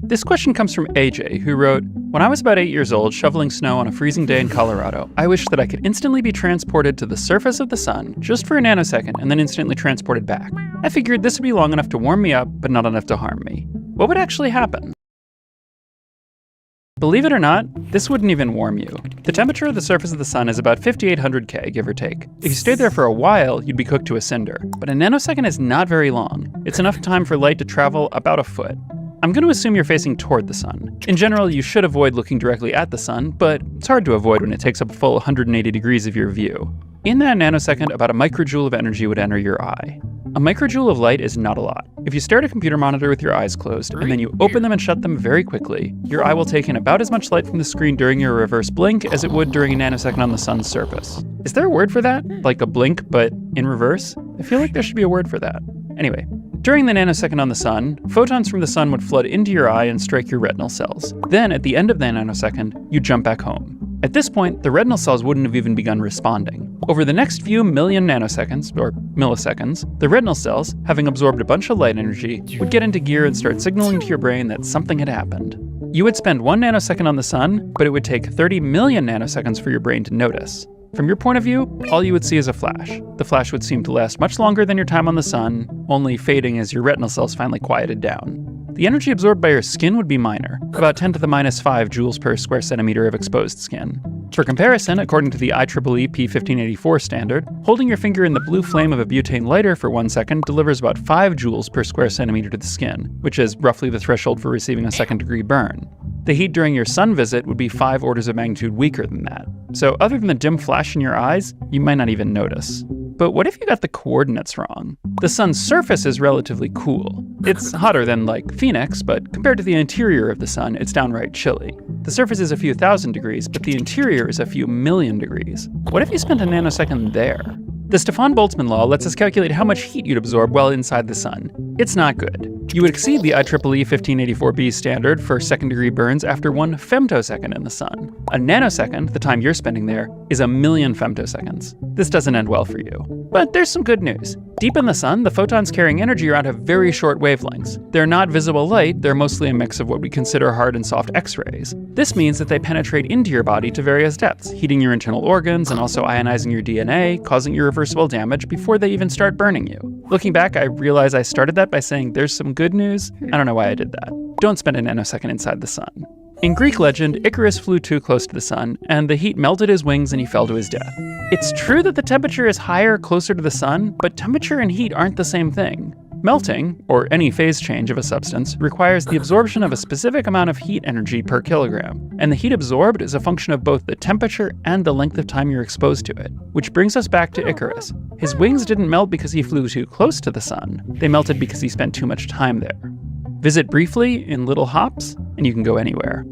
This question comes from AJ, who wrote, "When I was about 8 years old shoveling snow on a freezing day in Colorado, I wished that I could instantly be transported to the surface of the sun just for a nanosecond and then instantly transported back. I figured this would be long enough to warm me up, but not enough to harm me. What would actually happen?" Believe it or not, this wouldn't even warm you. The temperature of the surface of the sun is about 5800 K, give or take. If you stayed there for a while, you'd be cooked to a cinder. But a nanosecond is not very long. It's enough time for light to travel about a foot. I'm going to assume you're facing toward the sun. In general, you should avoid looking directly at the sun, but it's hard to avoid when it takes up a full 180 degrees of your view. In that nanosecond, about a microjoule of energy would enter your eye. A microjoule of light is not a lot. If you stare at a computer monitor with your eyes closed, and then you open them and shut them very quickly, your eye will take in about as much light from the screen during your reverse blink as it would during a nanosecond on the sun's surface. Is there a word for that? Like a blink, but in reverse? I feel like there should be a word for that. Anyway, during the nanosecond on the sun, photons from the sun would flood into your eye and strike your retinal cells. Then, at the end of the nanosecond, you jump back home. At this point, the retinal cells wouldn't have even begun responding. Over the next few million nanoseconds, or milliseconds, the retinal cells, having absorbed a bunch of light energy, would get into gear and start signaling to your brain that something had happened. You would spend 1 nanosecond on the sun, but it would take 30 million nanoseconds for your brain to notice. From your point of view, all you would see is a flash. The flash would seem to last much longer than your time on the sun, only fading as your retinal cells finally quieted down. The energy absorbed by your skin would be minor, about 10 to the minus 5 joules per square centimeter of exposed skin. For comparison, according to the IEEE P1584 standard, holding your finger in the blue flame of a butane lighter for 1 second delivers about 5 joules per square centimeter to the skin, which is roughly the threshold for receiving a second-degree burn. The heat during your sun visit would be 5 orders of magnitude weaker than that. So other than the dim flash in your eyes, you might not even notice. But what if you got the coordinates wrong? The sun's surface is relatively cool. It's hotter than, like, Phoenix, but compared to the interior of the sun, it's downright chilly. The surface is a few thousand degrees, but the interior is a few million degrees. What if you spent a nanosecond there? The Stefan Boltzmann law lets us calculate how much heat you'd absorb while inside the sun. It's not good. You would exceed the IEEE 1584b standard for second-degree burns after 1 femtosecond in the sun. A nanosecond, the time you're spending there, is a million femtoseconds. This doesn't end well for you. But there's some good news. Deep in the sun, the photons carrying energy around have very short wavelengths. They're not visible light, they're mostly a mix of what we consider hard and soft X-rays. This means that they penetrate into your body to various depths, heating your internal organs and also ionizing your DNA, causing irreversible damage before they even start burning you. Looking back, I realize I started that by saying there's some good news. I don't know why I did that. Don't spend a nanosecond inside the sun. In Greek legend, Icarus flew too close to the sun, and the heat melted his wings and he fell to his death. It's true that the temperature is higher closer to the sun, but temperature and heat aren't the same thing. Melting, or any phase change of a substance, requires the absorption of a specific amount of heat energy per kilogram, and the heat absorbed is a function of both the temperature and the length of time you're exposed to it. Which brings us back to Icarus. His wings didn't melt because he flew too close to the sun. They melted because he spent too much time there. Visit briefly in little hops, and you can go anywhere.